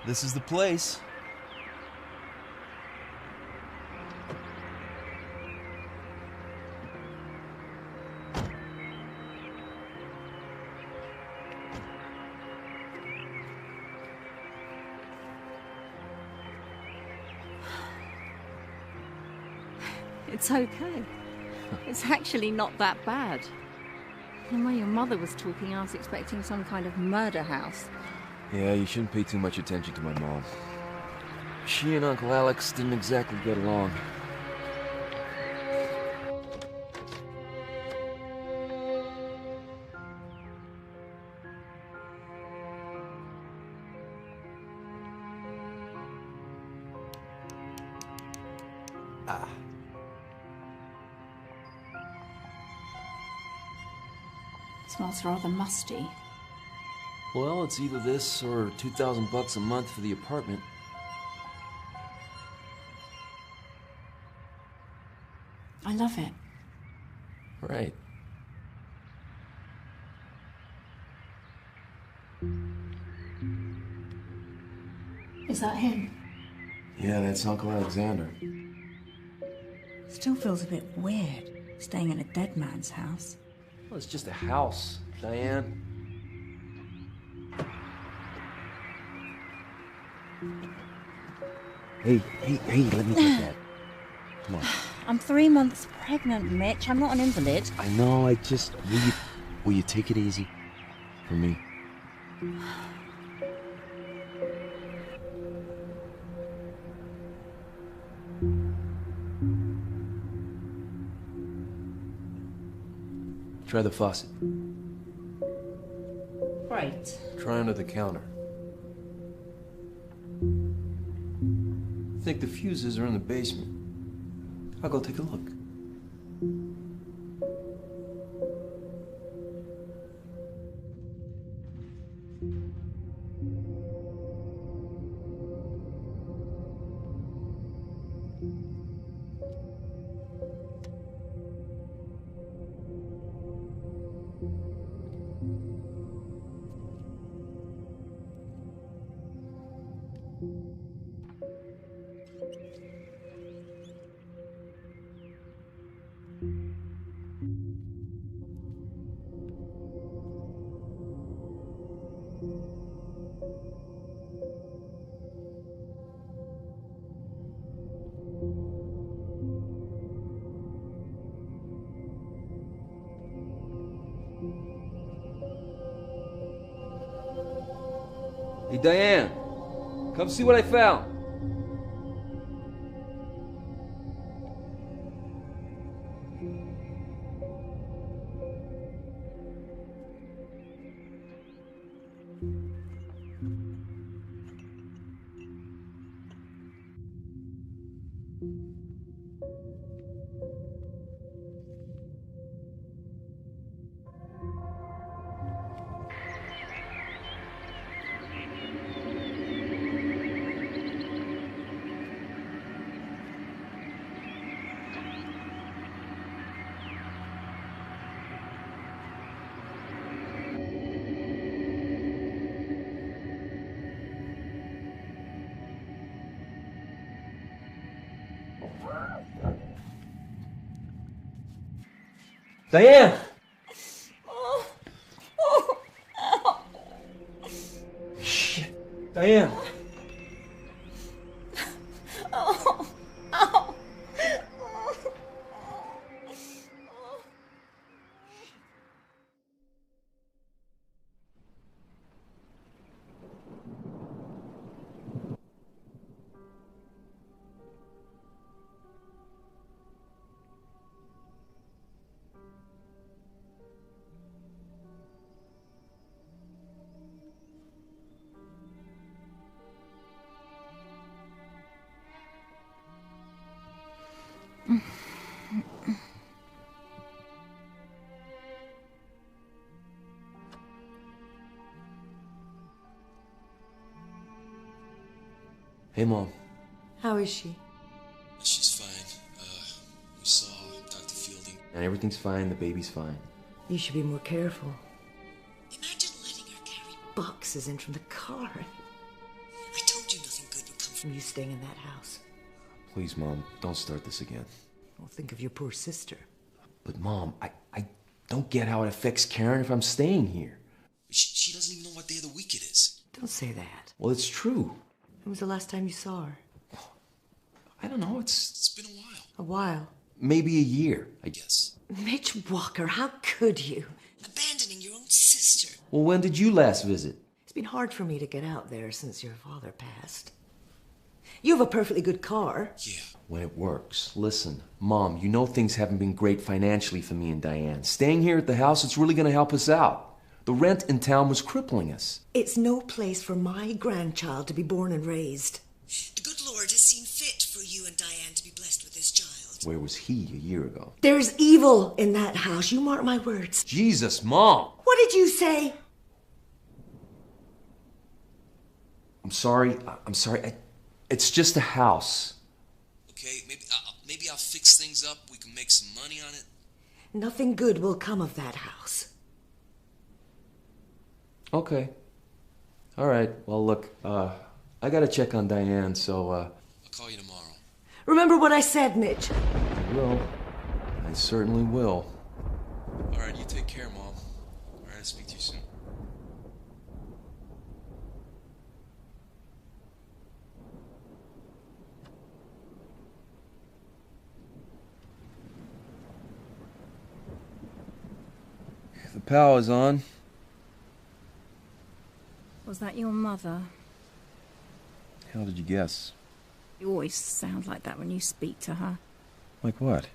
This is the place. It's okay. It's actually not that bad. The way your mother was talking, I was expecting some kind of murder house. Yeah, you shouldn't pay too much attention to my mom. She and Uncle Alex didn't exactly get along. Smells rather musty. Well, it's either this or $2,000 a month for the apartment. I love it. Right. Is that him? Yeah, that's Uncle Alexander. Still feels a bit weird, staying in a dead man's house. Well, it's just a house, Diane. Hey, let me get that. Come on. I'm 3 months pregnant, Mitch. I'm not an invalid. I know, will you take it easy? For me. Try the faucet. Great. Try under the counter. I think the fuses are in the basement. I'll go take a look. Hey, Diane, come see what I found. Diane! Shit. Diane! Hey, Mom. How is she? She's fine. We saw Dr. Fielding. And everything's fine, the baby's fine. You should be more careful. Imagine letting her carry boxes in from the car. I told from you staying in that house. Please, Mom, don't start this again. Well, think of your poor sister. But, Mom, I don't get how it affects Karen if I'm staying here. She doesn't even know what day of the week it is. Don't say that. Well, it's true. When was the last time you saw her? I don't know, It's been a while. A while. maybe a year, I guess. Mitch Walker, how could you? Abandoning your own sister. Well, when did you last visit? It's been hard for me to get out there since your father passed. You have a perfectly good car. Yeah. When it works. Listen, Mom, you know things haven't been great financially for me and Diane. Staying here at the house, it's really going to help us out. The rent in town was crippling us. It's no place for my grandchild to be born and raised. The good Lord has seen fit for you and Diane to be blessed with this child. Where was he a year ago? There's evil in that house, you mark my words. Jesus, Mom! What did you say? I'm sorry. It's just a house. Okay, maybe I'll fix things up. We can make some money on it. Nothing good will come of that house. Okay. All right. Well, look, I gotta check on Diane, so, I'll call you tomorrow. Remember what I said, Mitch. I will. I certainly will. All right, you take care, Mom. All right, I'll speak to you soon. The power's on. Was that your mother? How did you guess? You always sound like that when you speak to her. Like what?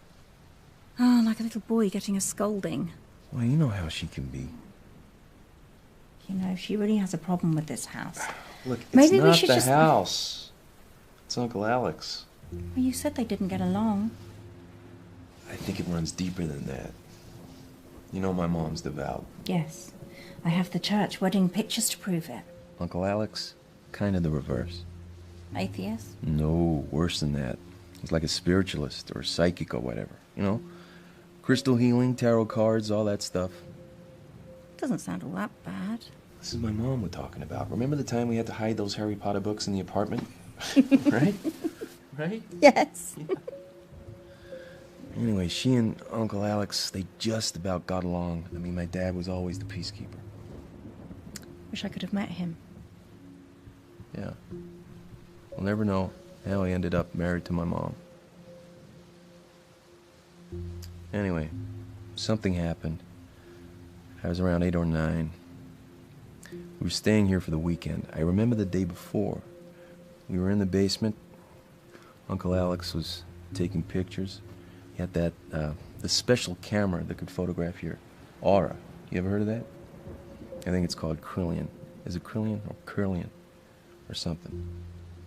Oh, like a little boy getting a scolding. Well, you know how she can be. You know, she really has a problem with this house. Look, it's Maybe we not should the just- house. It's Uncle Alex. Well, you said they didn't get along. I think it runs deeper than that. You know my mom's devout. Yes. I have the church wedding pictures to prove it. Uncle Alex? Kind of the reverse. Atheist? No, worse than that. He's like a spiritualist or a psychic or whatever. You know? Crystal healing, tarot cards, all that stuff. Doesn't sound all that bad. This is my mom we're talking about. Remember the time we had to hide those Harry Potter books in the apartment? Right? Right? Yes. Yeah. Anyway, she and Uncle Alex, they just about got along. I mean, my dad was always the peacekeeper. Wish I could have met him. Yeah. We'll never know how he ended up married to my mom. Anyway, something happened. I was around 8 or 9. We were staying here for the weekend. I remember the day before. We were in the basement. Uncle Alex was taking pictures. He had that, the special camera that could photograph your aura. You ever heard of that? I think it's called Krillian. Is it Krillian or Curlian or something?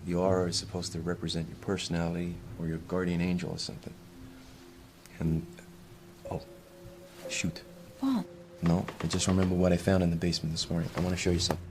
The aura is supposed to represent your personality or your guardian angel or something. And, oh, shoot. What? No, I just remember what I found in the basement this morning. I want to show you something.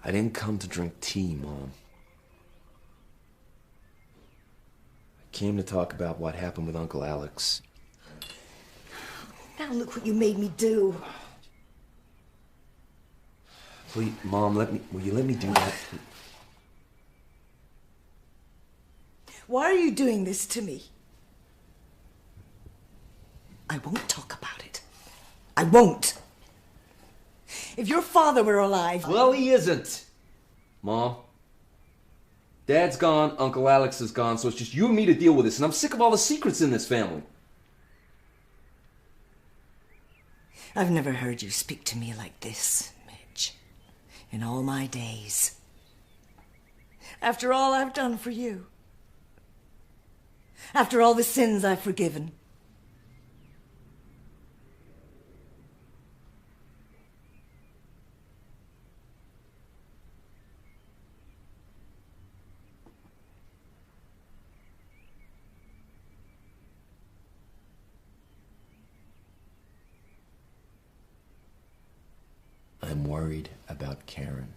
I didn't come to drink tea, Mom. I came to talk about what happened with Uncle Alex. Now look what you made me do. Please, Mom, will you let me do that? Why are you doing this to me? I won't talk about it. I won't. If your father were alive... Well, he isn't. Mom. Dad's gone, Uncle Alex is gone, so it's just you and me to deal with this, and I'm sick of all the secrets in this family. I've never heard you speak to me like this, Midge, in all my days. After all I've done for you. After all the sins I've forgiven. I'm worried about Karen.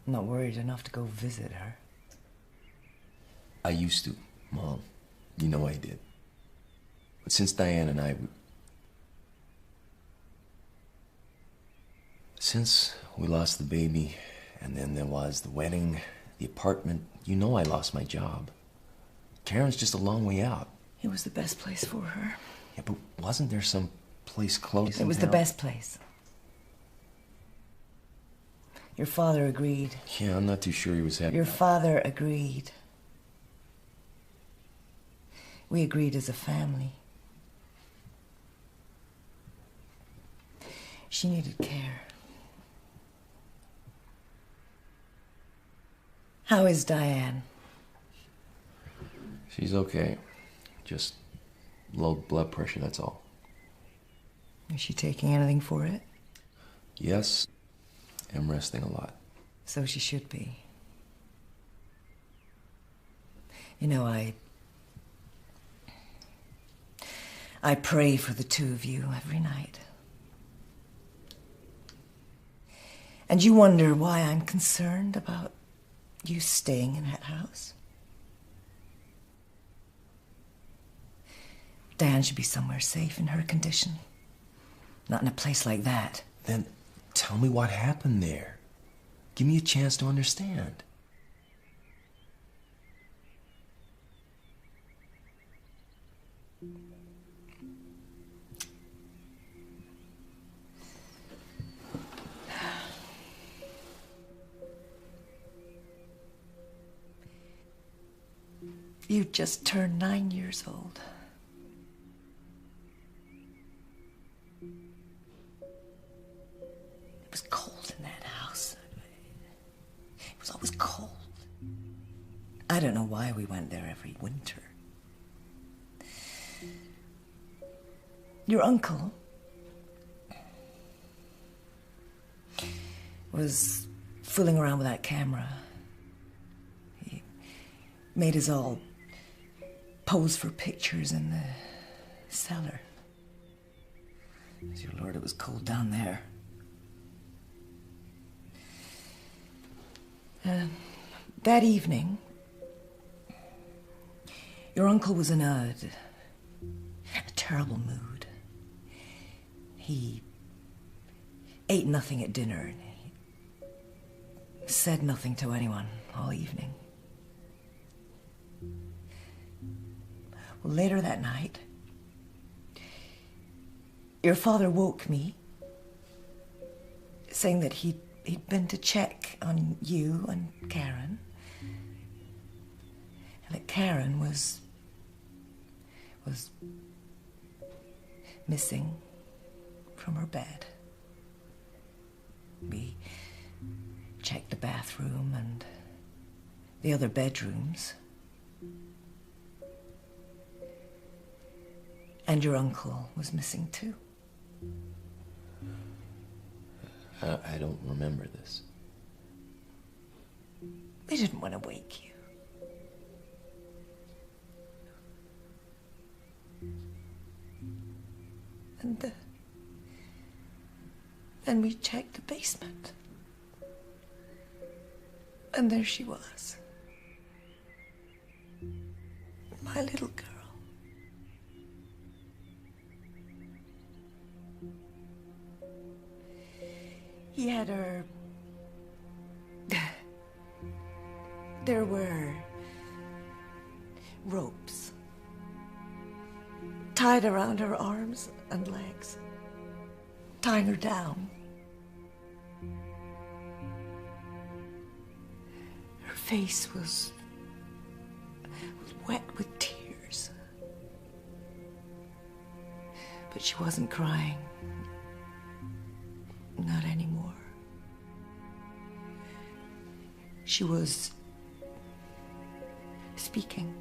I'm not worried enough to go visit her. I used to, Mom. You know I did. But since Diane and since we lost the baby, and then there was the wedding, the apartment, you know I lost my job. Karen's just a long way out. It was the best place for her. Yeah, but wasn't there some place close? It was the best place. Your father agreed. Yeah, I'm not too sure he was happy. Your father agreed. We agreed as a family. She needed care. How is Diane? She's okay. Just low blood pressure, that's all. Is she taking anything for it? Yes, I'm resting a lot. So she should be. You know, I pray for the two of you every night. And you wonder why I'm concerned about you staying in that house? Diane should be somewhere safe in her condition. Not in a place like that. Then tell me what happened there. Give me a chance to understand. You just turned 9 years old. It was cold in that house. It was always cold. I don't know why we went there every winter. Your uncle was fooling around with that camera. He made us all pose for pictures in the cellar. Dear Lord, it was cold down there. That evening, your uncle was in a terrible mood. He ate nothing at dinner and he said nothing to anyone all evening. Well, later that night, your father woke me, saying that he'd been to check on you and Karen, and that Karen was missing from her bed. We checked the bathroom and the other bedrooms. And your uncle was missing too. I don't remember this. They didn't want to wake you. And then we checked the basement. And there she was. My little girl. He had her... There were ropes tied around her arms and legs, tying her down. Her face was wet with tears. But she wasn't crying. Not anymore. She was speaking.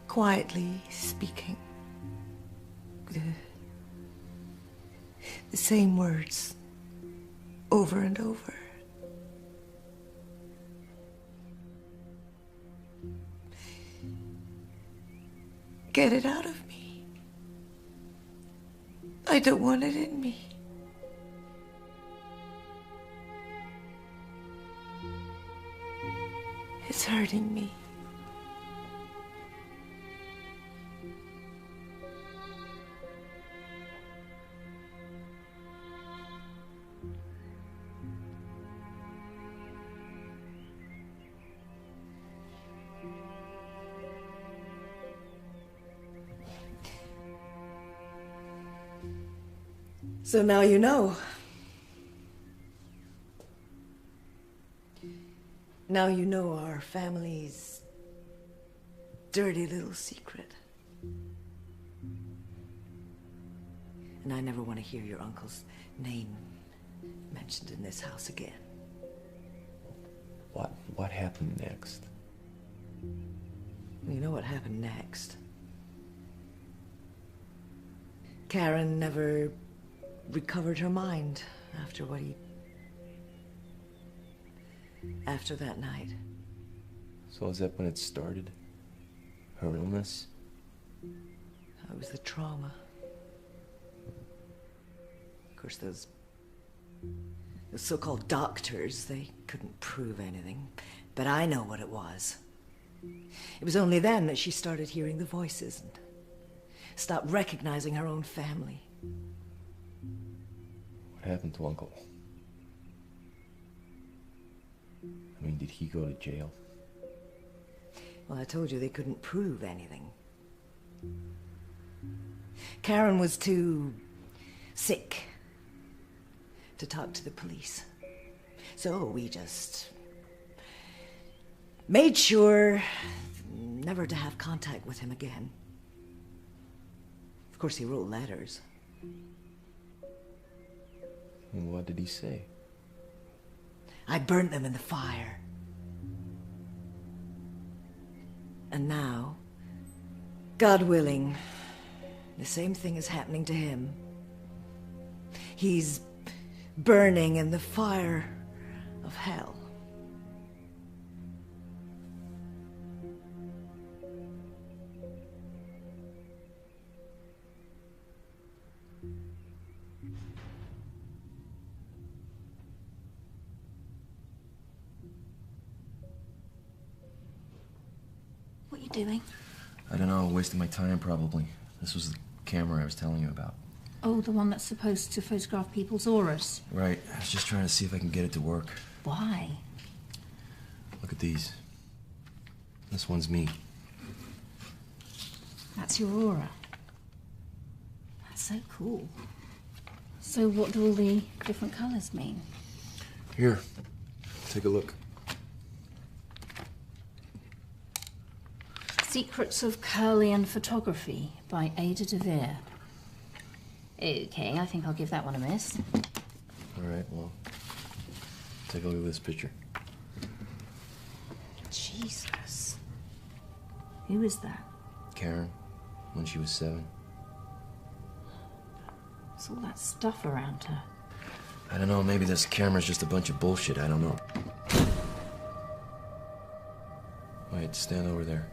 Quietly speaking. The same words over and over. Get it out of me. I don't want it in me. It's hurting me. So now you know. Now you know our family's dirty little secret. And I never want to hear your uncle's name mentioned in this house again. What happened next? You know what happened next? Karen never recovered her mind after after that night. So is that when it started? Her illness? It was the trauma. Of course, those so-called doctors, they couldn't prove anything. But I know what it was. It was only then that she started hearing the voices and stopped recognizing her own family. What happened to Uncle? I mean, did he go to jail? Well, I told you they couldn't prove anything. Karen was too sick to talk to the police. So we just made sure never to have contact with him again. Of course, he wrote letters. And what did he say? I burnt them in the fire. And now, God willing, the same thing is happening to him. He's burning in the fire of hell. What are you doing? I don't know, wasting my time probably. This was the camera I was telling you about. Oh, the one that's supposed to photograph people's auras. Right, I was just trying to see if I can get it to work. Why? Look at these. This one's me. That's your aura. That's so cool. So what do all the different colours mean? Here, take a look. Secrets of Curlian Photography by Ada de Vere. Okay, I think I'll give that one a miss. All right, well, take a look at this picture. Jesus. Who is that? Karen, when she was 7. What's all that stuff around her? I don't know, maybe this camera's just a bunch of bullshit, I don't know. Wait, stand over there.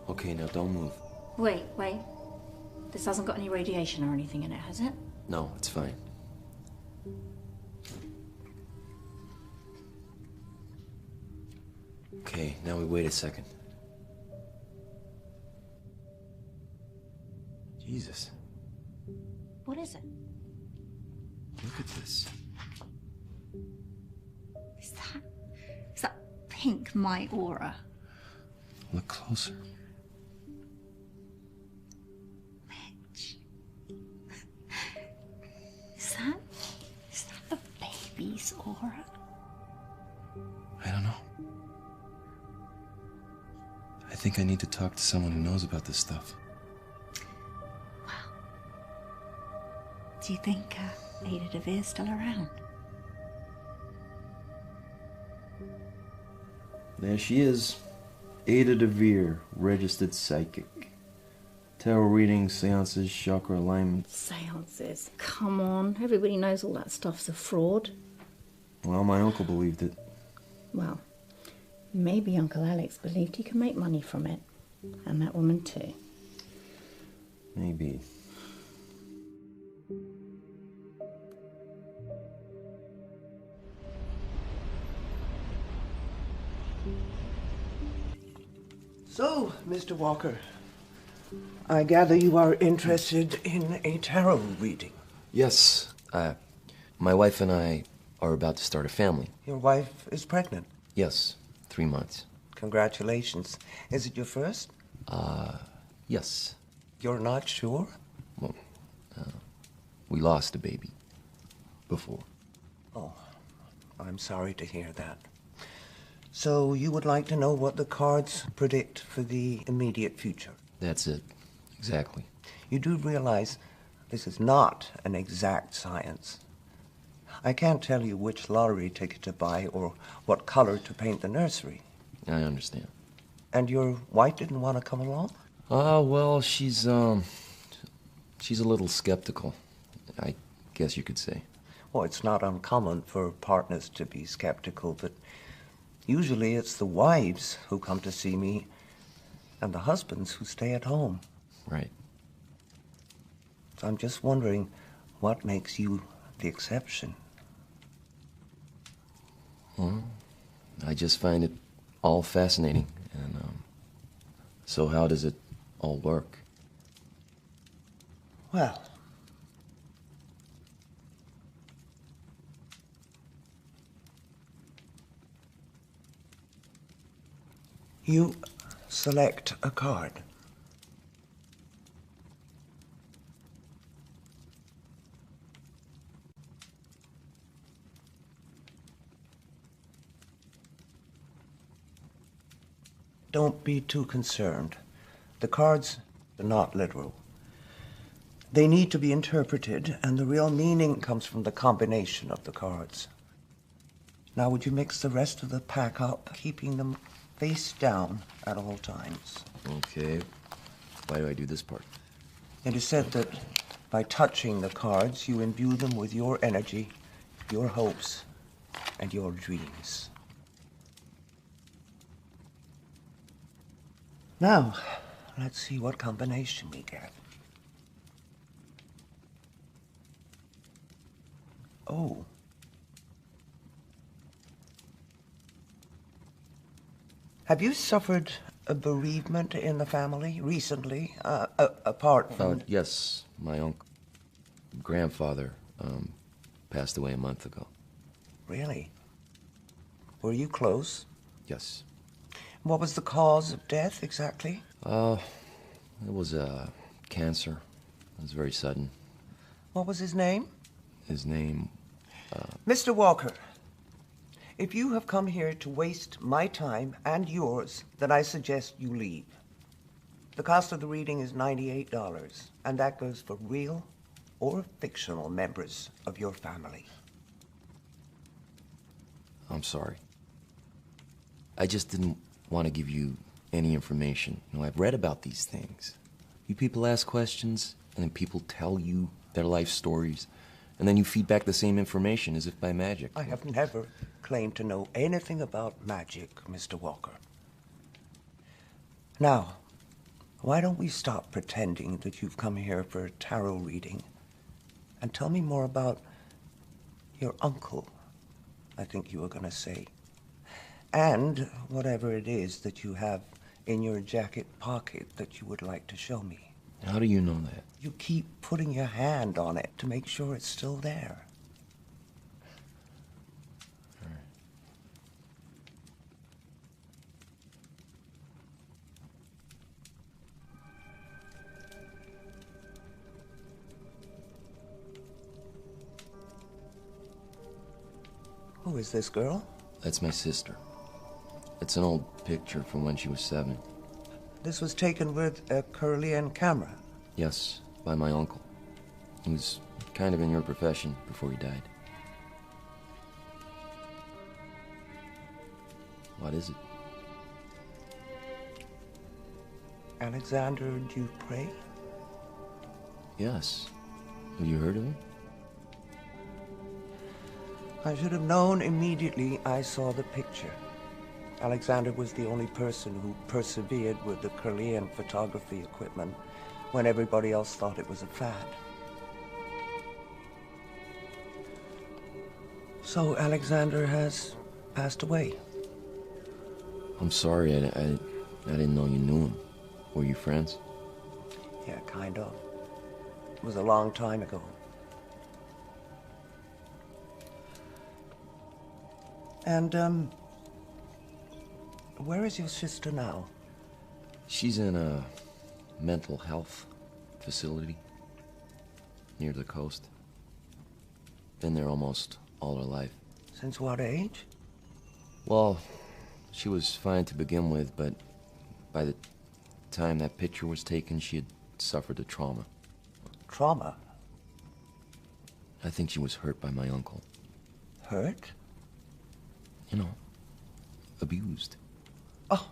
Okay, now don't move. Wait. This hasn't got any radiation or anything in it, has it? No, it's fine. Okay, now we wait a second. Jesus, What is it? look at this. Is that pink my aura? Look closer. Mitch. Is that the baby's aura? I don't know. I think I need to talk to someone who knows about this stuff. Do you think Ada DeVere's still around? There she is. Ada DeVere, registered psychic. Tarot readings, seances, chakra alignment. Seances. Come on. Everybody knows all that stuff's a fraud. Well, my uncle believed it. Well, maybe Uncle Alex believed he could make money from it. And that woman too. Maybe. So, Mr. Walker, I gather you are interested in a tarot reading. Yes, my wife and I are about to start a family. Your wife is pregnant. Yes, 3 months. Congratulations. Is it your first? Yes. You're not sure? Well, we lost a baby before. Oh, I'm sorry to hear that. So you would like to know what the cards predict for the immediate future? That's it. Exactly. You do realize this is not an exact science. I can't tell you which lottery ticket to buy or what color to paint the nursery. I understand. And your wife didn't want to come along? Well, she's a little skeptical, I guess you could say. Well, it's not uncommon for partners to be skeptical, but usually it's the wives who come to see me and the husbands who stay at home. Right. So I'm just wondering what makes you the exception. Well, I just find it all fascinating. And, so how does it all work? Well, you select a card. Don't be too concerned. The cards are not literal. They need to be interpreted, and the real meaning comes from the combination of the cards. Now, would you mix the rest of the pack up, keeping them face down at all times? Okay. Why do I do this part? It is said that by touching the cards, you imbue them with your energy, your hopes, and your dreams. Now, let's see what combination we get. Oh. Have you suffered a bereavement in the family recently, apart from... Yes, my grandfather passed away a month ago. Really? Were you close? Yes. What was the cause of death, exactly? It was cancer. It was very sudden. What was his name? His name... Mr. Walker, If you have come here to waste my time and yours, then I suggest you leave. The cost of the reading is $98, and that goes for real or fictional members of your family. I'm sorry. I just didn't want to give you any information. You know, I've read about these things. You people ask questions, and then people tell you their life stories, and then you feed back the same information as if by magic. I have never claimed to know anything about magic, Mr. Walker. Now, why don't we stop pretending that you've come here for a tarot reading and tell me more about your uncle, I think you were going to say, and whatever it is that you have in your jacket pocket that you would like to show me. How do you know that? You keep putting your hand on it to make sure it's still there. All right. Who is this girl? That's my sister. It's an old picture from when she was 7. This was taken with a Kirlian camera. Yes, by my uncle. He was kind of in your profession before he died. What is it? Alexander Dupre? Yes. Have you heard of him? I should have known immediately I saw the picture. Alexander was the only person who persevered with the Kirlian photography equipment when everybody else thought it was a fad. So Alexander has passed away. I'm sorry, I didn't know you knew him. Were you friends? Yeah, kind of. It was a long time ago. And, where is your sister now? She's in a mental health facility near the coast. Been there almost all her life. Since what age? Well, she was fine to begin with, but by the time that picture was taken, she had suffered a trauma. Trauma? I think she was hurt by my uncle. Hurt? You know, abused. Oh,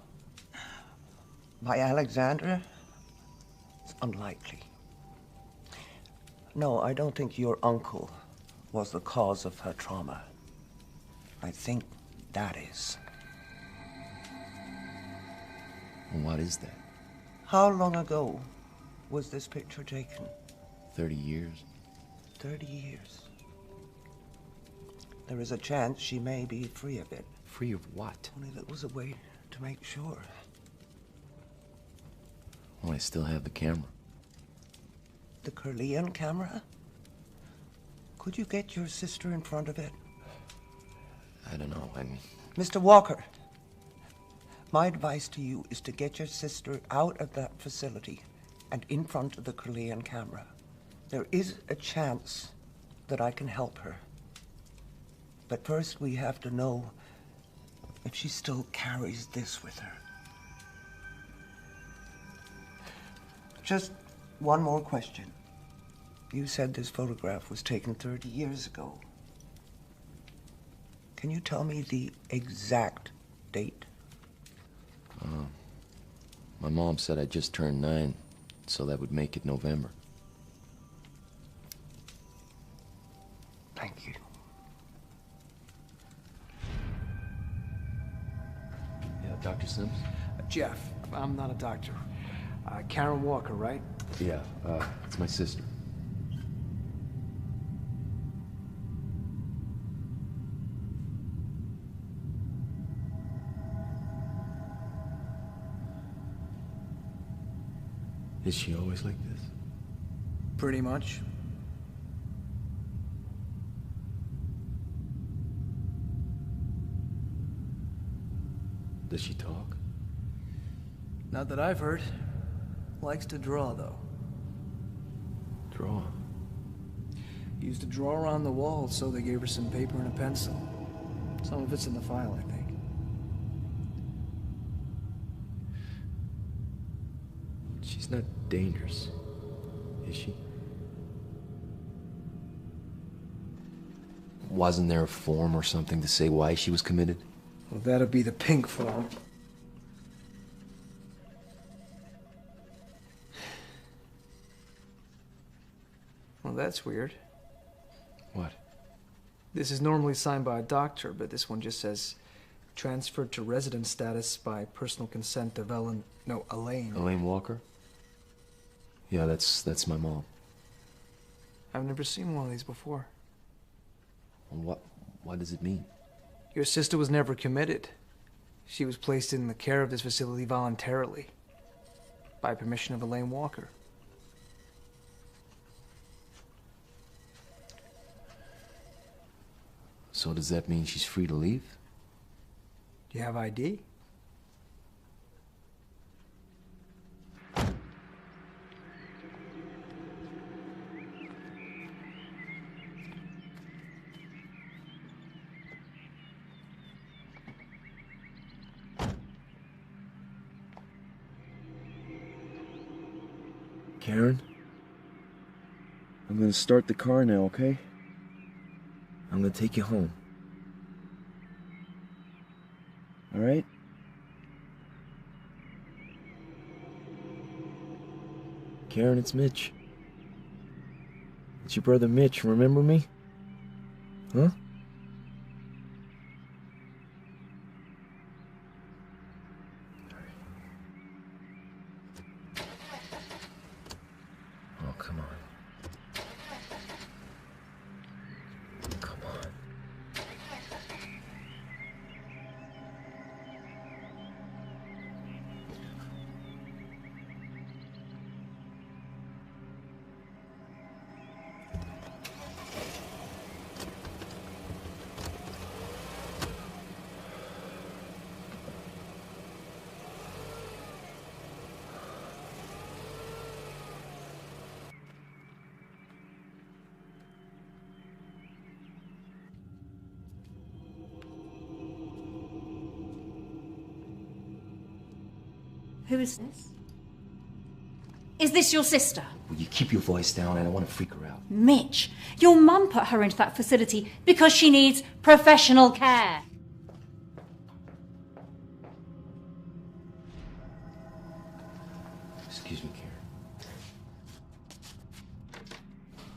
by Alexander? It's unlikely. No, I don't think your uncle was the cause of her trauma. I think that is. What is that? How long ago was this picture taken? 30 years. 30 years. There is a chance she may be free of it. Free of what? Only that was a way to make sure. Well, I still have the camera. The Kirlian camera? Could you get your sister in front of it? I don't know. Mr. Walker, my advice to you is to get your sister out of that facility and in front of the Kirlian camera. There is a chance that I can help her. But first we have to know if she still carries this with her. Just one more question. You said this photograph was taken 30 years ago. Can you tell me the exact date? My mom said I just turned 9, so that would make it November. Thank you. Yeah, Dr. Sims? Jeff, I'm not a doctor. Karen Walker, right? Yeah, it's my sister. Is she always like this? Pretty much. Does she talk? Not that I've heard. Likes to draw, though. Draw? Used to draw around the wall, so they gave her some paper and a pencil. Some of it's in the file, I think. She's not dangerous, is she? Wasn't there a form or something to say why she was committed? Well, that'll be the pink form. Well, that's weird. What? This is normally signed by a doctor, but this one just says transferred to resident status by personal consent of Elaine. Elaine Walker? Yeah, that's my mom. I've never seen one of these before. What does it mean? Your sister was never committed. She was placed in the care of this facility voluntarily, by permission of Elaine Walker. So does that mean she's free to leave? Do you have ID? Karen? I'm gonna start the car now, okay? I'm gonna take you home. All right? Karen, it's Mitch. It's your brother Mitch, remember me? Huh? Oh, come on. Come on. Who is this? Is this your sister? Will you keep your voice down? I don't want to freak her out. Mitch, your mum put her into that facility because she needs professional care. Excuse me, Karen.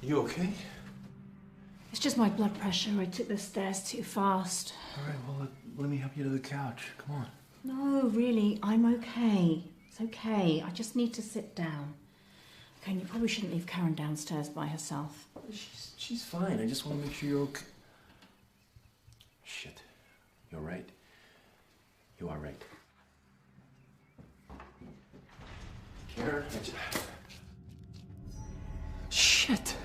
You okay? It's just my blood pressure. I took the stairs too fast. All right, well, let me help you to the couch. Come on. No, really, I'm okay. It's okay. I just need to sit down. Okay, and you probably shouldn't leave Karen downstairs by herself. She's fine. I just want to make sure you're okay. Shit. You're right. You are right. Karen, Shit.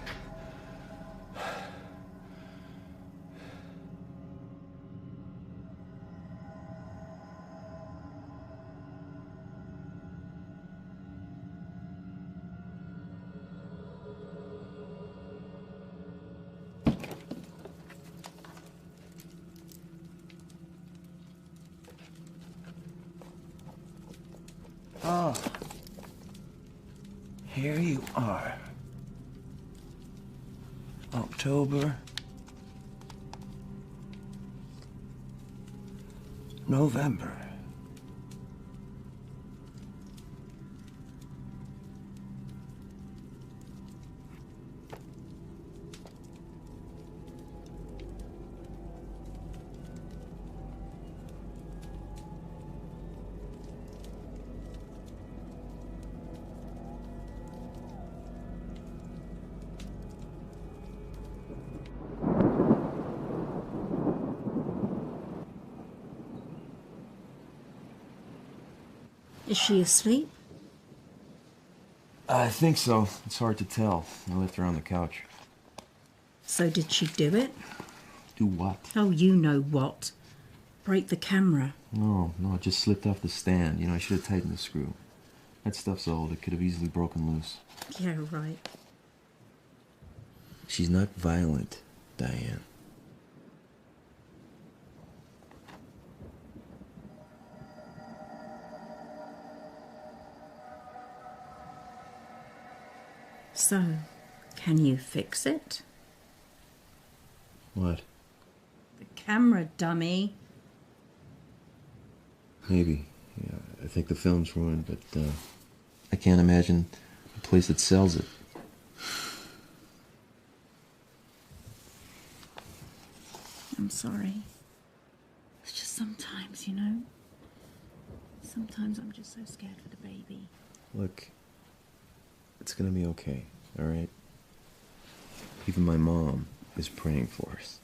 Ah, here you are. October, November. Is she asleep? I think so. It's hard to tell. I left her on the couch. So did she do it? Do what? Oh, you know what. Break the camera. No, it just slipped off the stand. You know, I should have tightened the screw. That stuff's old. It could have easily broken loose. Yeah, right. She's not violent, Diane. So, can you fix it? What? The camera, dummy. Maybe. Yeah, I think the film's ruined, but I can't imagine a place that sells it. I'm sorry. It's just sometimes, you know? Sometimes I'm just so scared for the baby. Look, it's gonna be okay, all right? Even my mom is praying for us.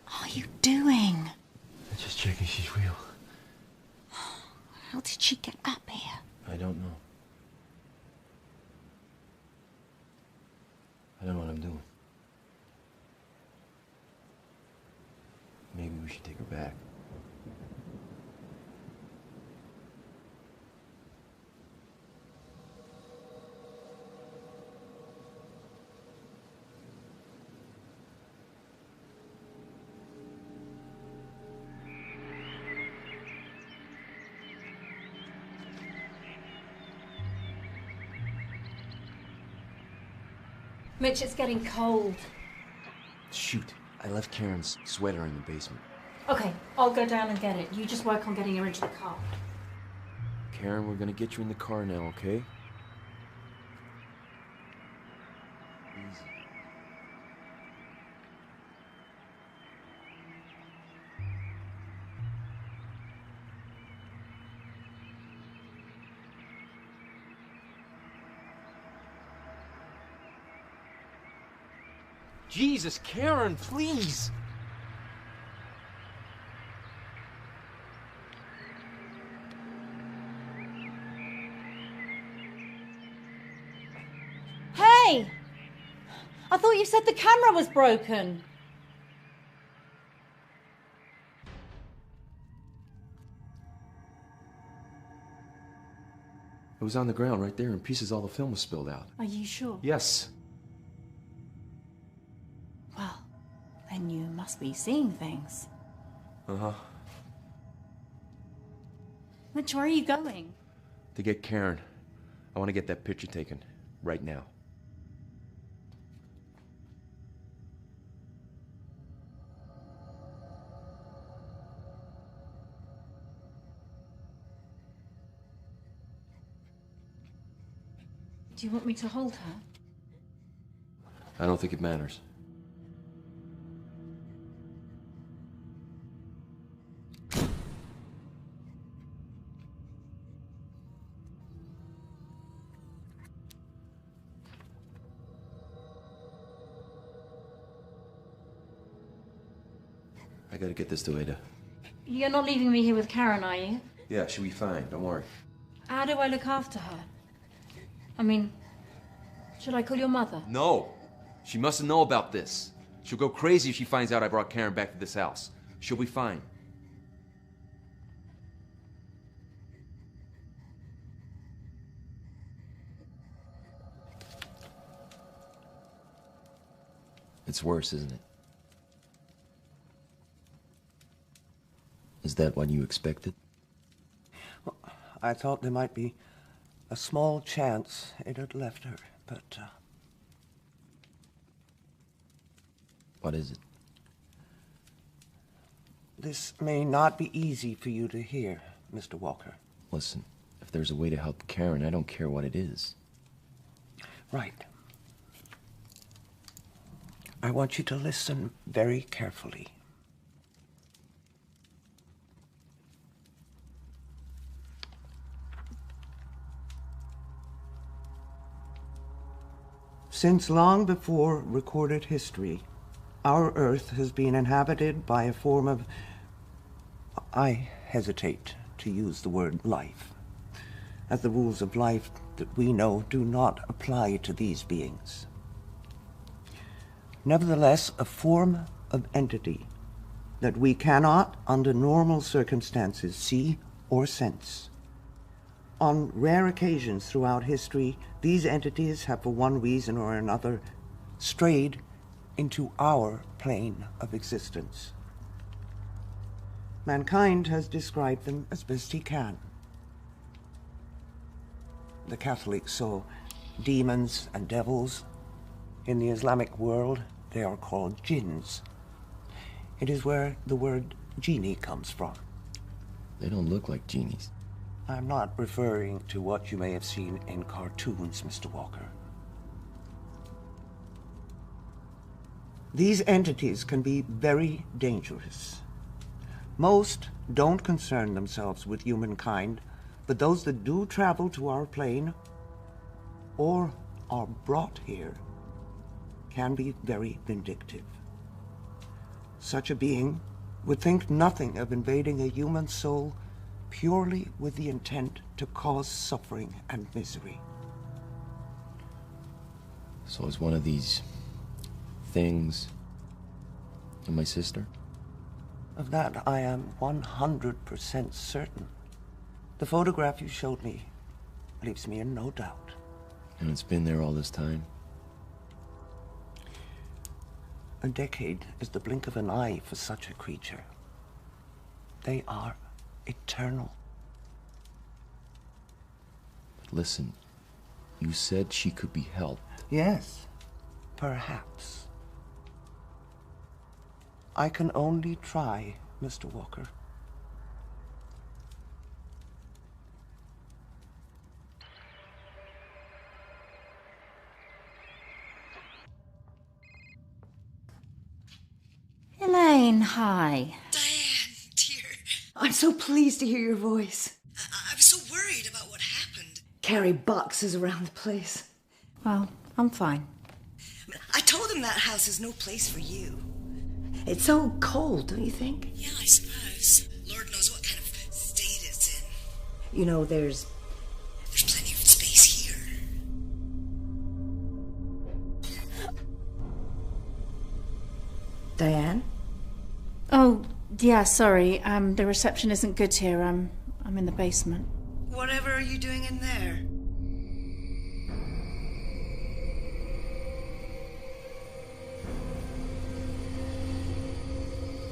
What are you doing? I'm just checking she's real. How did she get up here? I don't know. I don't know what I'm doing. Maybe we should take her back. Mitch, it's getting cold. Shoot, I left Karen's sweater in the basement. Okay, I'll go down and get it. You just work on getting her into the car. Karen, we're gonna get you in the car now, okay? Easy. Jesus, Karen, please! Hey! I thought you said the camera was broken. It was on the ground right there in pieces. All the film was spilled out. Are you sure? Yes. Well, then you must be seeing things. Uh-huh. Mitch, where are you going? To get Karen. I want to get that picture taken. Right now. Do you want me to hold her? I don't think it matters. I gotta get this to Ada. You're not leaving me here with Karen, are you? Yeah, she'll be fine. Don't worry. How do I look after her? I mean, should I call your mother? No! She mustn't know about this. She'll go crazy if she finds out I brought Karen back to this house. She'll be fine. It's worse, isn't it? Is that what you expected? Well, I thought there might be a small chance it had left her, but... What is it? This may not be easy for you to hear, Mr. Walker. Listen, if there's a way to help Karen, I don't care what it is. Right. I want you to listen very carefully. Since long before recorded history, our Earth has been inhabited by a form of... I hesitate to use the word life, as the rules of life that we know do not apply to these beings. Nevertheless, a form of entity that we cannot, under normal circumstances, see or sense. On rare occasions throughout history, these entities have, for one reason or another, strayed into our plane of existence. Mankind has described them as best he can. The Catholics saw demons and devils. In the Islamic world, they are called jinns. It is where the word genie comes from. They don't look like genies. I'm not referring to what you may have seen in cartoons, Mr. Walker. These entities can be very dangerous. Most don't concern themselves with humankind, but those that do travel to our plane or are brought here can be very vindictive. Such a being would think nothing of invading a human soul purely with the intent to cause suffering and misery. So is one of these things and my sister? Of that I am 100% certain. The photograph you showed me leaves me in no doubt. And it's been there all this time? A decade is the blink of an eye for such a creature. They are eternal. But listen, you said she could be helped. Yes, perhaps. I can only try, Mr. Walker. Elaine, hi. Diane, dear. I'm so pleased to hear your voice. I was so worried about what happened. Carry boxes around the place. Well, I'm fine. I told him that house is no place for you. It's so cold, don't you think? Yeah, I suppose. Lord knows what kind of state it's in. You know, there's plenty of space here. Diane? Oh, yeah, sorry. The reception isn't good here. I'm in the basement. Whatever are you doing in there?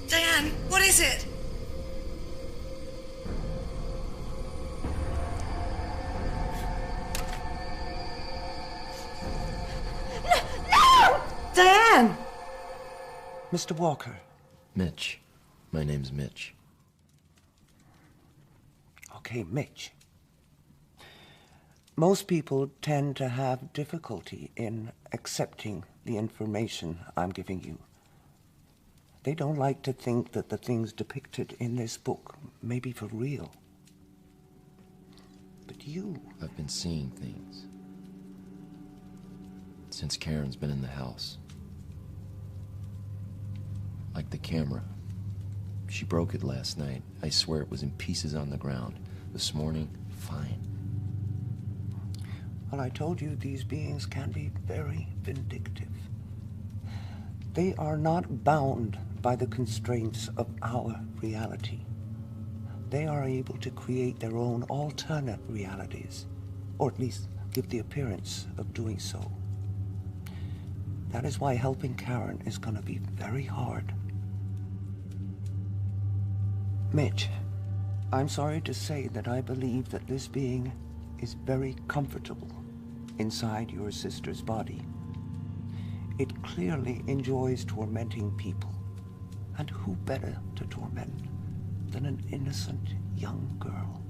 Diane, what is it? Mr. Walker. Mitch. My name's Mitch. Okay, Mitch. Most people tend to have difficulty in accepting the information I'm giving you. They don't like to think that the things depicted in this book may be for real. But you... I've been seeing things since Karen's been in the house. Like the camera. She broke it last night. I swear it was in pieces on the ground. This morning, fine. Well, I told you these beings can be very vindictive. They are not bound by the constraints of our reality. They are able to create their own alternate realities, or at least give the appearance of doing so. That is why helping Karen is going to be very hard. Mitch, I'm sorry to say that I believe that this being is very comfortable inside your sister's body. It clearly enjoys tormenting people. And who better to torment than an innocent young girl?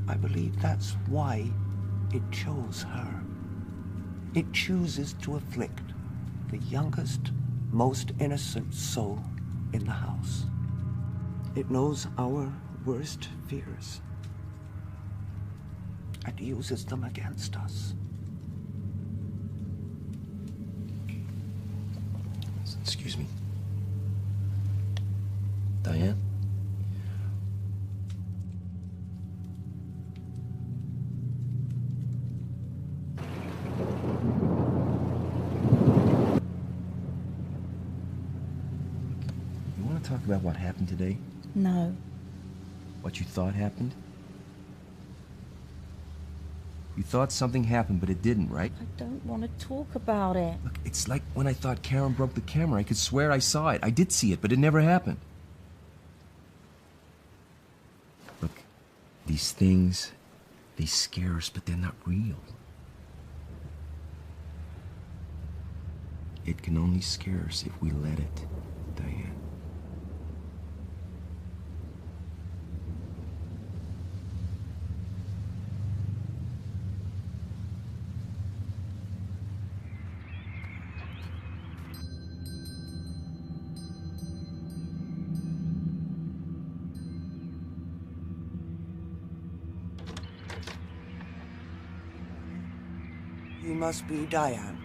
I believe that's why it chose her. It chooses to afflict the youngest, most innocent soul in the house. It knows our worst fears and uses them against us. Excuse me. Diane? You want to talk about what happened today? No. What you thought happened? You thought something happened, but it didn't, right? I don't want to talk about it. Look, it's like when I thought Karen broke the camera. I could swear I saw it. I did see it, but it never happened. Look, these things, they scare us, but they're not real. It can only scare us if we let it, Diane. You must be Diane.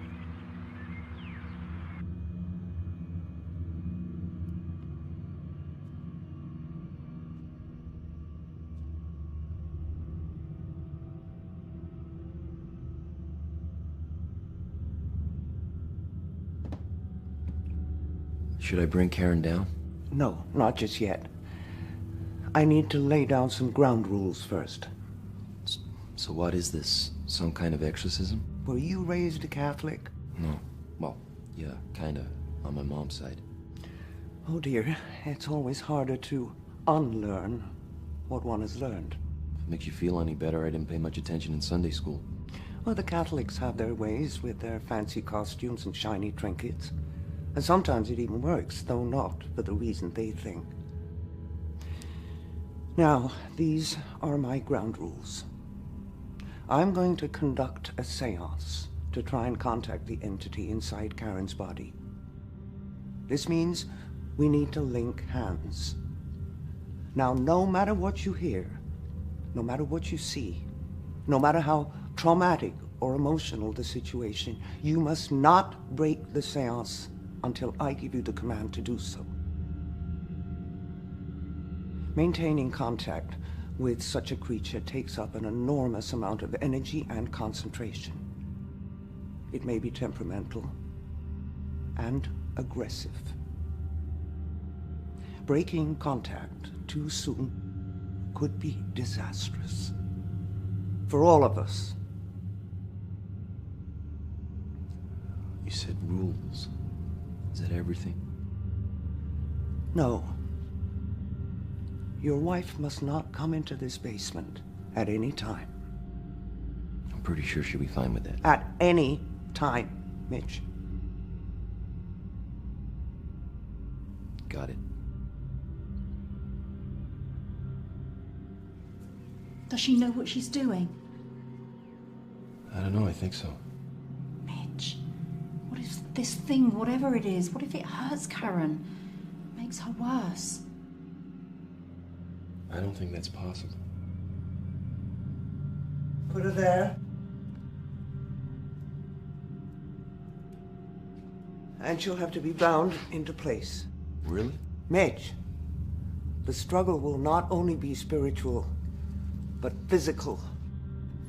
Should I bring Karen down? No, not just yet. I need to lay down some ground rules first. So what is this? Some kind of exorcism? Were you raised a Catholic? No. Well, yeah, kinda, on my mom's side. Oh dear, it's always harder to unlearn what one has learned. If it makes you feel any better, I didn't pay much attention in Sunday school. Well, the Catholics have their ways with their fancy costumes and shiny trinkets. And sometimes it even works, though not for the reason they think. Now, these are my ground rules. I'm going to conduct a seance to try and contact the entity inside Karen's body. This means we need to link hands. Now, no matter what you hear, no matter what you see, no matter how traumatic or emotional the situation, you must not break the seance until I give you the command to do so. Maintaining contact with such a creature takes up an enormous amount of energy and concentration. It may be temperamental and aggressive. Breaking contact too soon could be disastrous for all of us. You said rules. Is that everything? No. Your wife must not come into this basement at any time. I'm pretty sure she'll be fine with that. At any time, Mitch. got it. Does she know what she's doing? I don't know, I think so. Mitch, what if this thing, whatever it is, what if it hurts Karen? Makes her worse? I don't think that's possible. Put her there. And she'll have to be bound into place. Really? Mitch, the struggle will not only be spiritual, but physical.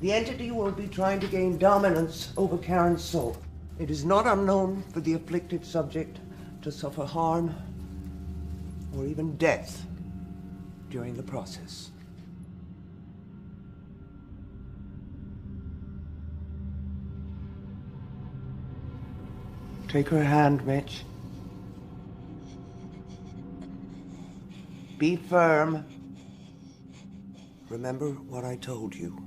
The entity will be trying to gain dominance over Karen's soul. It is not unknown for the afflicted subject to suffer harm or even death during the process. Take her hand, Mitch. Be firm. Remember what I told you.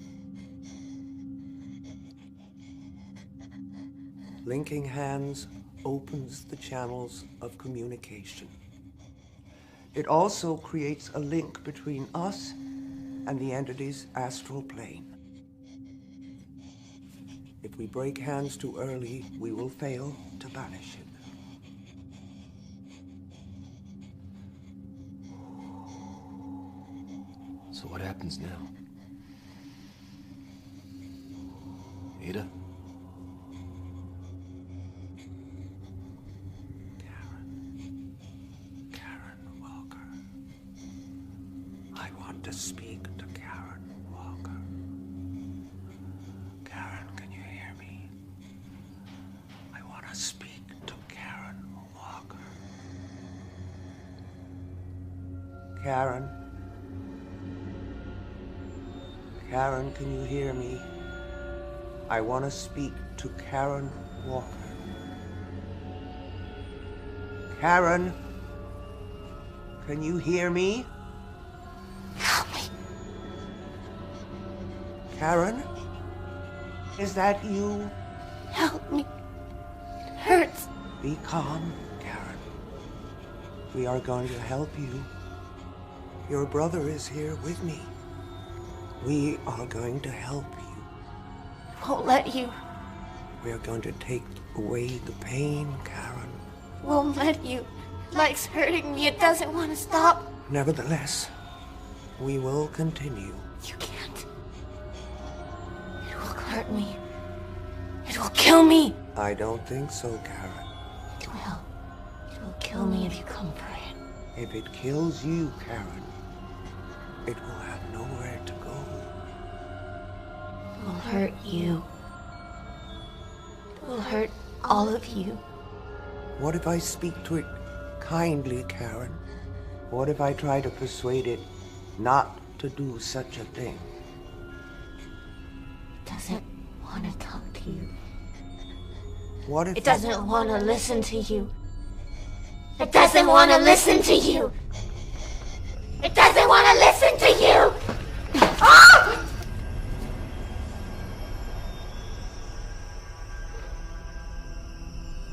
Linking hands opens the channels of communication. It also creates a link between us and the entity's astral plane. If we break hands too early, we will fail to banish it. So what happens now? Ada? Karen Walker. I want to speak to Karen Walker. Karen, can you hear me? I want to speak to Karen Walker. Karen? Karen, can you hear me? I want to speak to Karen Walker. Karen? Can you hear me? Help me. Karen? Is that you? Help me. It hurts. Be calm, Karen. We are going to help you. Your brother is here with me. We are going to help you. I won't let you. We are going to take away the pain, Karen. Won't let you. It likes hurting me. It doesn't want to stop. Nevertheless, we will continue. You can't. It will hurt me. It will kill me. I don't think so, Karen. It will. It will kill me if you come for it. If it kills you, Karen, it will have nowhere to go. It will hurt you. It will hurt all of you. What if I speak to it kindly, Karen? What if I try to persuade it not to do such a thing? It doesn't want to talk to you. What if It doesn't want to listen to you. It doesn't want to listen to you. It doesn't want to listen to you. Ah!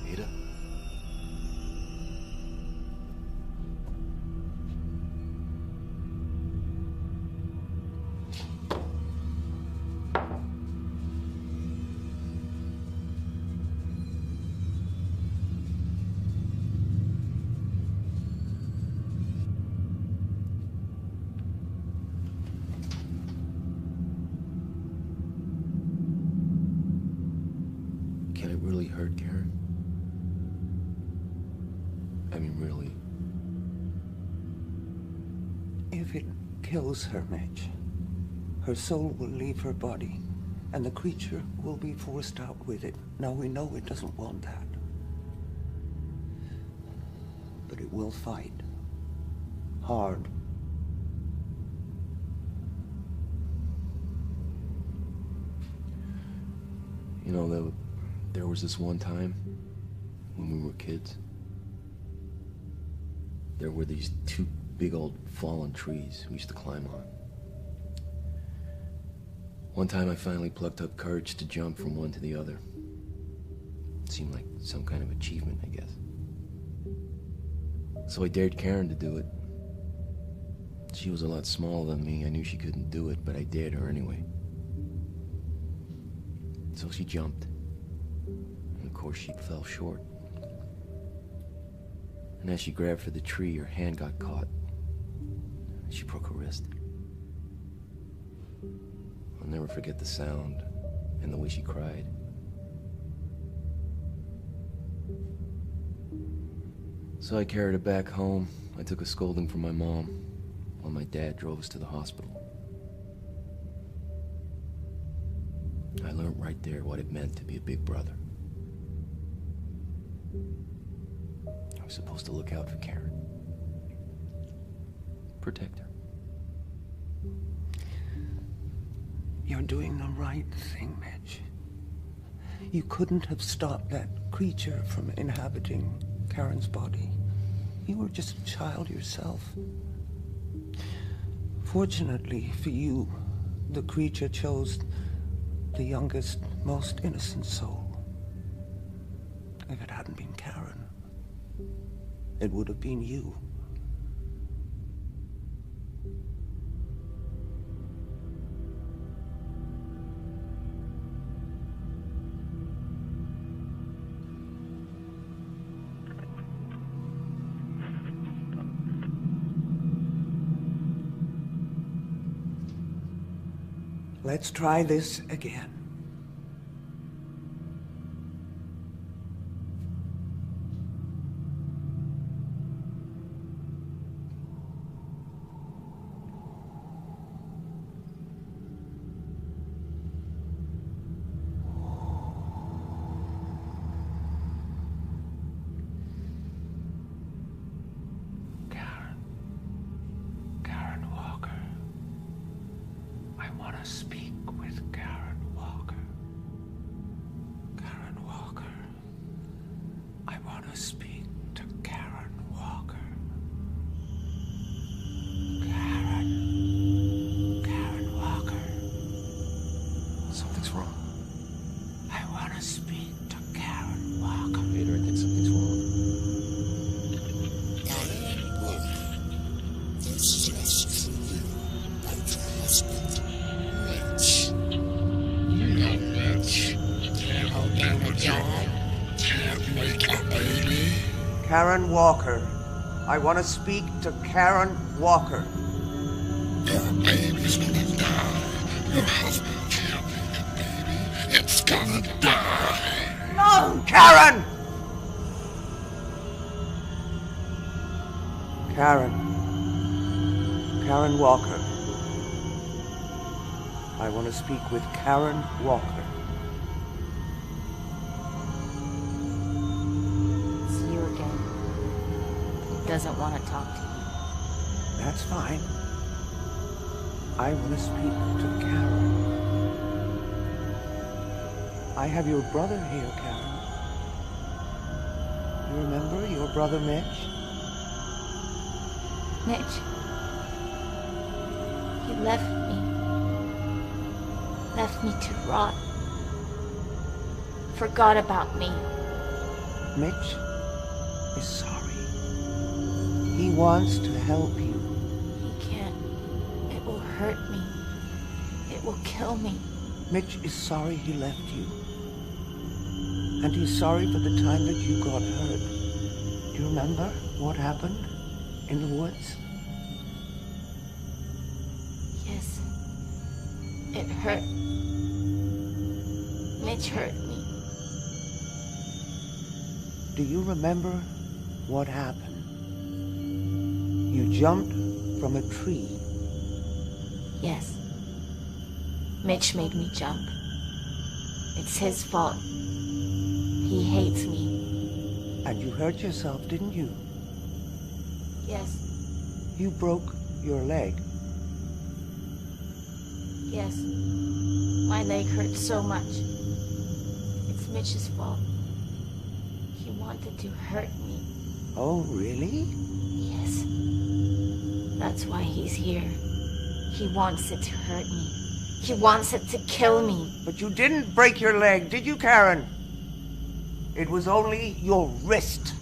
Ada? Can it really hurt Karen? I mean, really? If it kills her, Mitch, her soul will leave her body, and the creature will be forced out with it. Now, we know it doesn't want that. But it will fight. Hard. You know, there was this one time when we were kids. There were these two big old fallen trees we used to climb on. One time I finally plucked up courage to jump from one to the other. It seemed like some kind of achievement, I guess. So I dared Karen to do it. She was a lot smaller than me. I knew she couldn't do it, but I dared her anyway. So she jumped. And of course she fell short. And as she grabbed for the tree, her hand got caught. She broke her wrist. I'll never forget the sound and the way she cried. So I carried her back home. I took a scolding from my mom while my dad drove us to the hospital. I learned right there what it meant to be a big brother. I was supposed to look out for Karen. Protect her. You're doing the right thing, Mitch. You couldn't have stopped that creature from inhabiting Karen's body. You were just a child yourself. Fortunately for you, the creature chose the youngest, most innocent soul. If it hadn't been Karen, it would have been you. Let's try this again. Karen Walker. I want to speak with Karen Walker. Karen Walker. I want to speak to Karen Walker. Karen Walker. Something's wrong. I want to speak to Karen Walker. Peter, I think something's wrong. This is truly about your husband, Mitch. You know, Mitch, can't get a job, can't make a baby. Karen Walker. I want to speak to Karen Walker. Your baby's gonna die. Your husband can't make a baby. It's gonna die. No, Karen! Karen Walker. I want to speak with Karen Walker. It's you again. He doesn't want to talk to you. That's fine. I want to speak to Karen. I have your brother here, Karen. You remember your brother Mitch? Mitch. He left me. Left me to rot. Forgot about me. Mitch is sorry. He wants to help you. He can't. It will hurt me. It will kill me. Mitch is sorry he left you. And he's sorry for the time that you got hurt. Do you remember what happened in the woods? Yes. It hurt. Mitch hurt me. Do you remember what happened? You jumped from a tree. Yes. Mitch made me jump. It's his fault. He hates me. And you hurt yourself, didn't you? Yes. You broke your leg. Yes. My leg hurt so much. It's Mitch's fault. He wanted to hurt me. Oh, really? Yes. That's why he's here. He wants it to hurt me. He wants it to kill me. But you didn't break your leg, did you, Karen? It was only your wrist.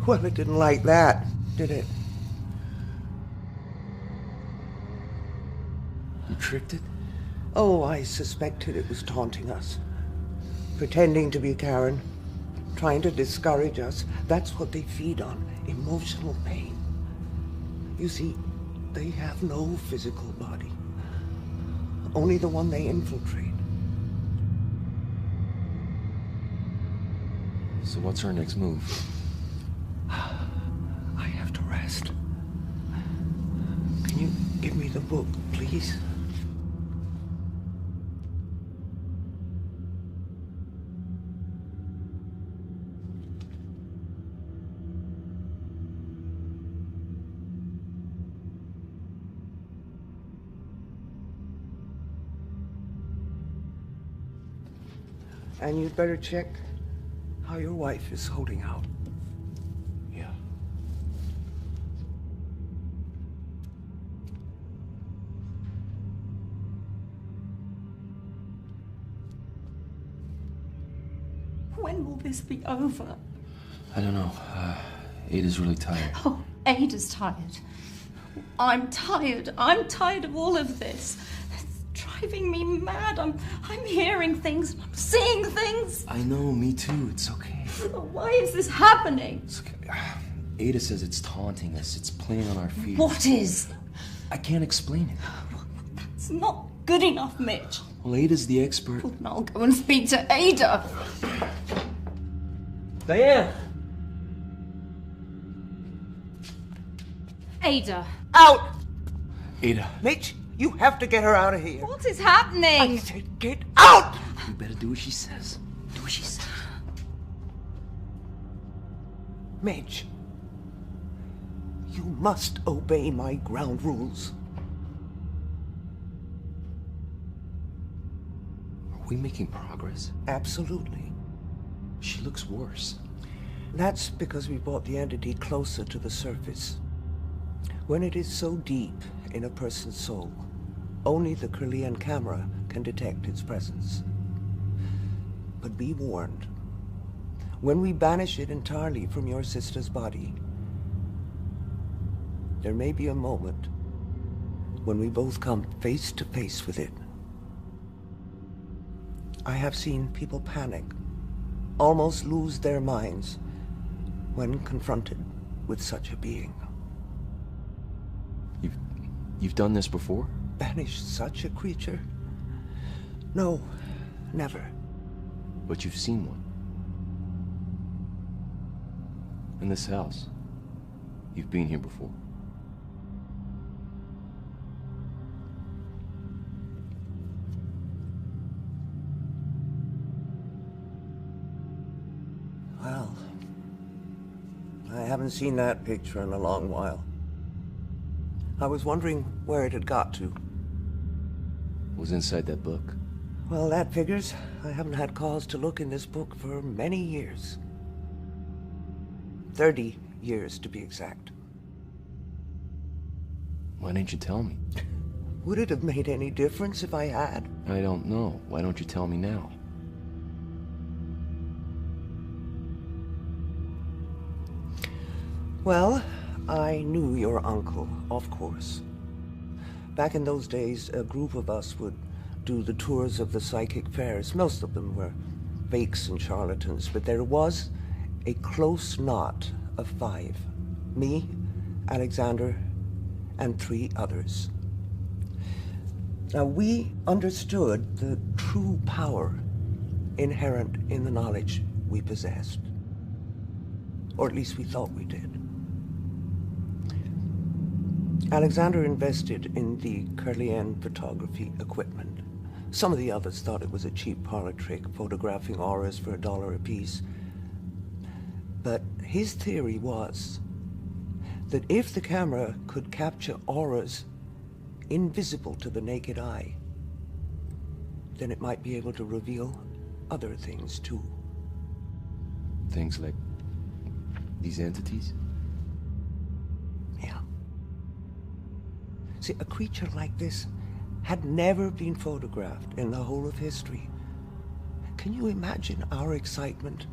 Well, it didn't like that, did it? You tricked it? Oh, I suspected it was taunting us. Pretending to be Karen. Trying to discourage us. That's what they feed on. Emotional pain. You see, they have no physical body. Only the one they infiltrate. So what's our next move? I have to rest. Can you give me the book, please? And you'd better check how your wife is holding out. Yeah. When will this be over? I don't know. Ada's really tired. Oh, Ada's tired. I'm tired. I'm tired of all of this. It's driving me mad. I'm hearing things. I'm seeing things. I know, me too. It's okay. Why is this happening? It's okay. Ada says it's taunting us. It's playing on our fears. What is? I can't explain it. It's not good enough, Mitch. Well, Ada's the expert. Well, I'll go and speak to Ada. Diane! Ada. Out! Ada. Mitch, you have to get her out of here. What is happening? I said get out! You better do what she says. Do what she says. Mitch, you must obey my ground rules. Are we making progress? Absolutely. She looks worse. That's because we brought the entity closer to the surface. When it is so deep in a person's soul, only the Kirlian camera can detect its presence. But be warned, when we banish it entirely from your sister's body, there may be a moment when we both come face to face with it. I have seen people panic, almost lose their minds when confronted with such a being. You've done this before? Banished such a creature? No, never. But you've seen one. In this house. You've been here before. Well, I haven't seen that picture in a long while. I was wondering where it had got to. It was inside that book. Well, that figures. I haven't had cause to look in this book for many years. 30 years, to be exact. Why didn't you tell me? Would it have made any difference if I had? I don't know. Why don't you tell me now? Well, I knew your uncle, of course. Back in those days, a group of us would do the tours of the psychic fairs. Most of them were fakes and charlatans, but there was a close knot of 5. Me, Alexander, and 3 others. Now, we understood the true power inherent in the knowledge we possessed. Or at least we thought we did. Alexander invested in the Kirlian photography equipment. Some of the others thought it was a cheap parlor trick, photographing auras for $1 apiece. But his theory was that if the camera could capture auras invisible to the naked eye, then it might be able to reveal other things too. Things like these entities? Yeah. See, a creature like this had never been photographed in the whole of history. Can you imagine our excitement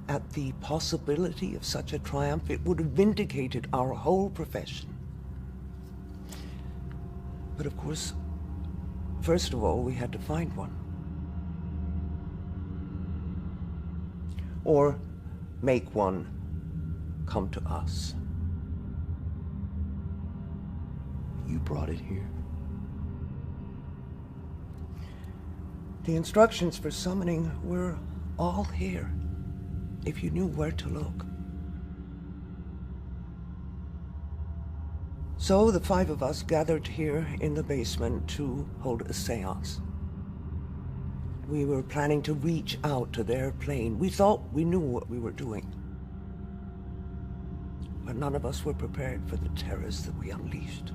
at the possibility of such a triumph, it would have vindicated our whole profession. But of course, first of all, we had to find one. Or make one come to us. You brought it here? The instructions for summoning were all here, if you knew where to look. So the 5 of us gathered here in the basement to hold a seance. We were planning to reach out to their plane. We thought we knew what we were doing. But none of us were prepared for the terrors that we unleashed.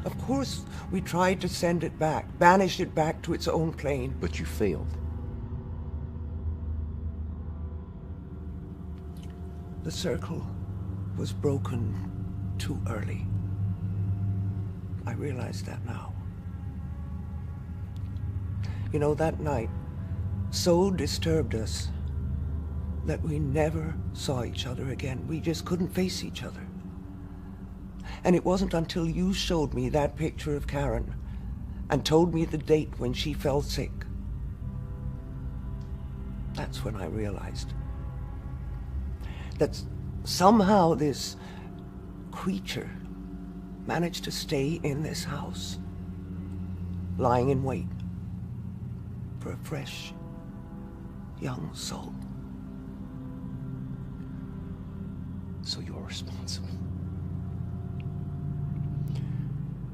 Of course, we tried to send it back, banish it back to its own plane. But you failed. The circle was broken too early. I realize that now. You know, that night so disturbed us that we never saw each other again. We just couldn't face each other. And it wasn't until you showed me that picture of Karen and told me the date when she fell sick. That's when I realized that somehow this creature managed to stay in this house, lying in wait for a fresh, young soul. So you're responsible.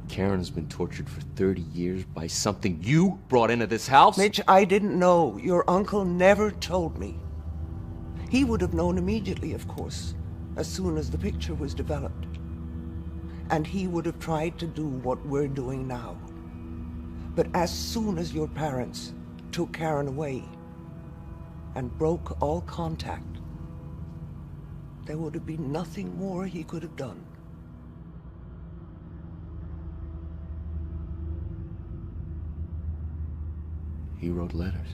Karen's been tortured for 30 years by something you brought into this house? Mitch, I didn't know. Your uncle never told me. He would have known immediately, of course, as soon as the picture was developed. And he would have tried to do what we're doing now. But as soon as your parents took Karen away and broke all contact, there would have been nothing more he could have done. He wrote letters.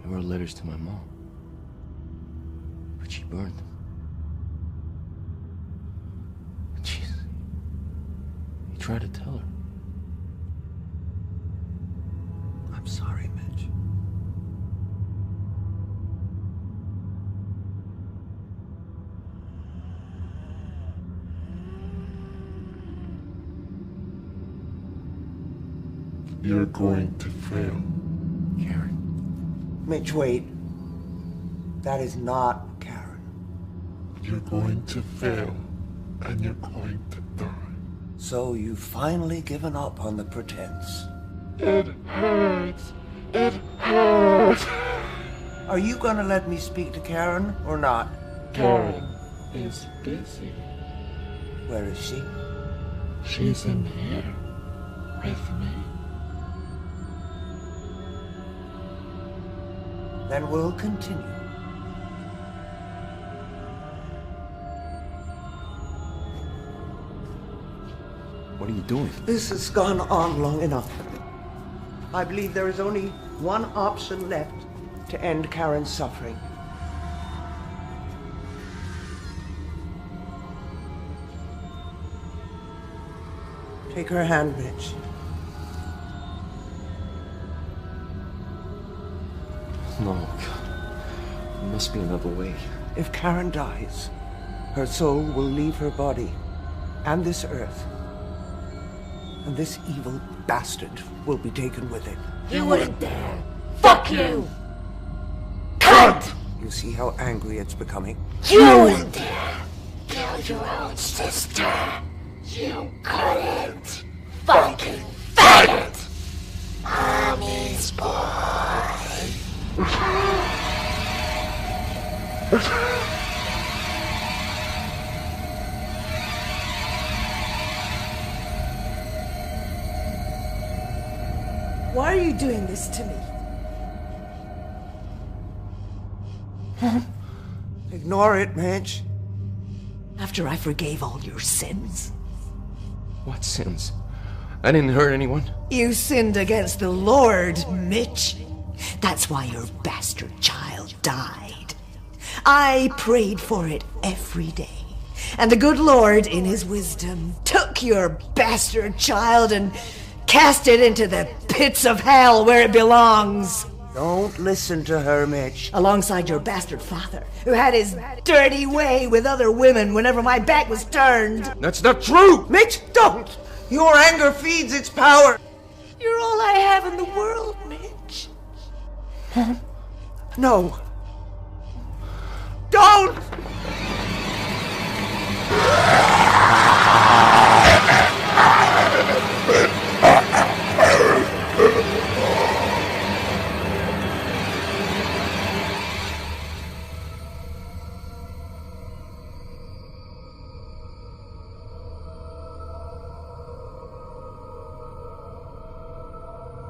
He wrote letters to my mom. But she burned them. Jeez. He tried to tell her. I'm sorry, Mitch. You're going to fail. Karen. Mitch, wait. That is not Karen. You're going to fail, and you're going to die. So you've finally given up on the pretense. It hurts. It hurts. Are you gonna let me speak to Karen or not? Karen is busy. Where is she? She's in here with me. Then we'll continue. What are you doing? This has gone on long enough. I believe there is only one option left to end Karen's suffering. Take her hand, Mitch. No, God. There must be another way. If Karen dies, her soul will leave her body and this earth. And this evil bastard will be taken with it. You wouldn't dare. Fuck you! Cunt! You see how angry it's becoming? You wouldn't dare kill your own sister. You couldn't. Fucking faggot! Mommy's boy. Why are you doing this to me? Ignore it, Mitch. After I forgave all your sins? What sins? I didn't hurt anyone. You sinned against the Lord, Mitch. That's why your bastard child died. I prayed for it every day. And the good Lord, in his wisdom, took your bastard child and cast it into the pits of hell where it belongs. Don't listen to her, Mitch. Alongside your bastard father, who had his dirty way with other women whenever my back was turned. That's not true! Mitch, don't! Your anger feeds its power. You're all I have in the world, Mitch. Mom? No. Don't!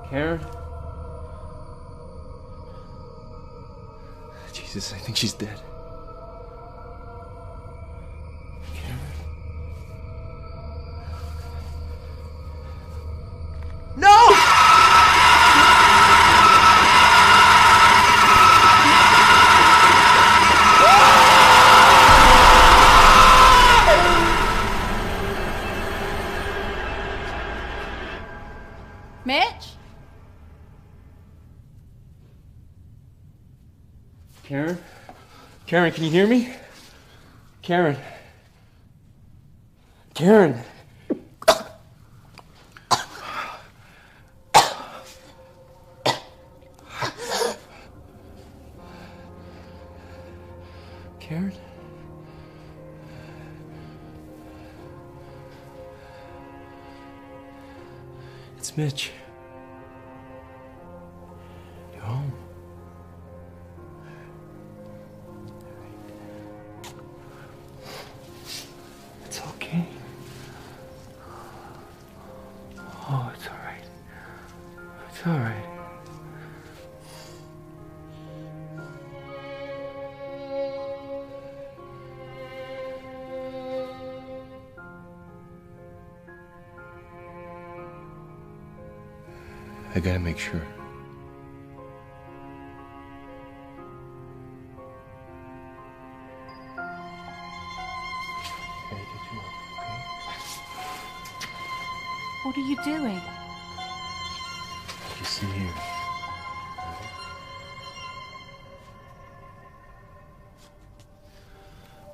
Karen? Jesus, I think she's dead. No! Mitch? Karen? Karen, can you hear me? Karen? Karen? Karen? It's Mitch. You're home. It's okay. Oh, it's all right. It's all right. I gotta make sure. What are you doing? Listen here.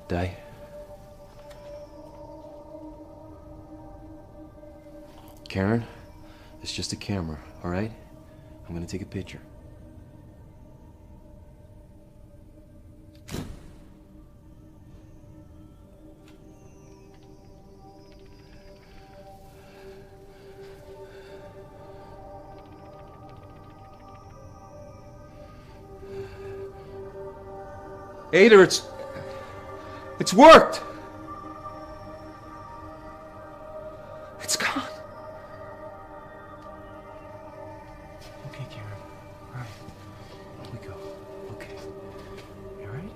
Die. Karen, it's just a camera, all right? I'm gonna take a picture. Ada, it's worked. It's gone. Okay, Karen. All right. Here we go. Okay. You all right?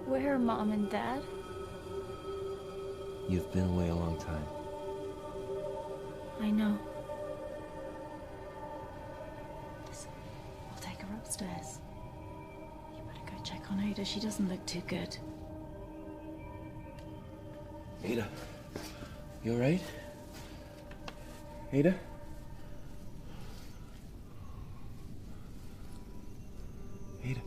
Where are Mom and Dad? You've been away a long time. I know. Listen, I'll take her upstairs. You better go check on Ada. She doesn't look too good. Ada, you all right? Ada? Ada.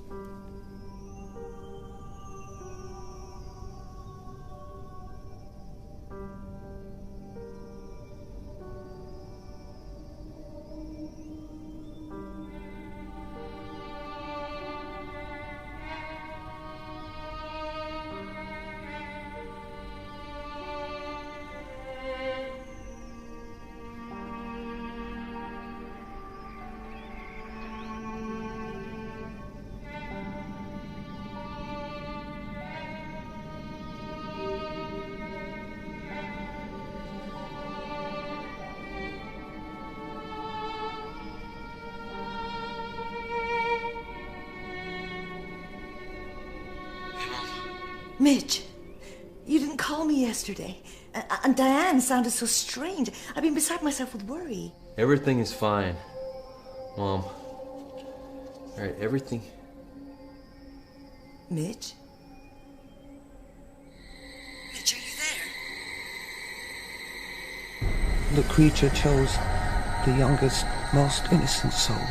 Mitch, you didn't call me yesterday. And Diane sounded so strange. I've been beside myself with worry. Everything is fine, Mom. All right, everything... Mitch? Mitch, are you there? The creature chose the youngest, most innocent soul.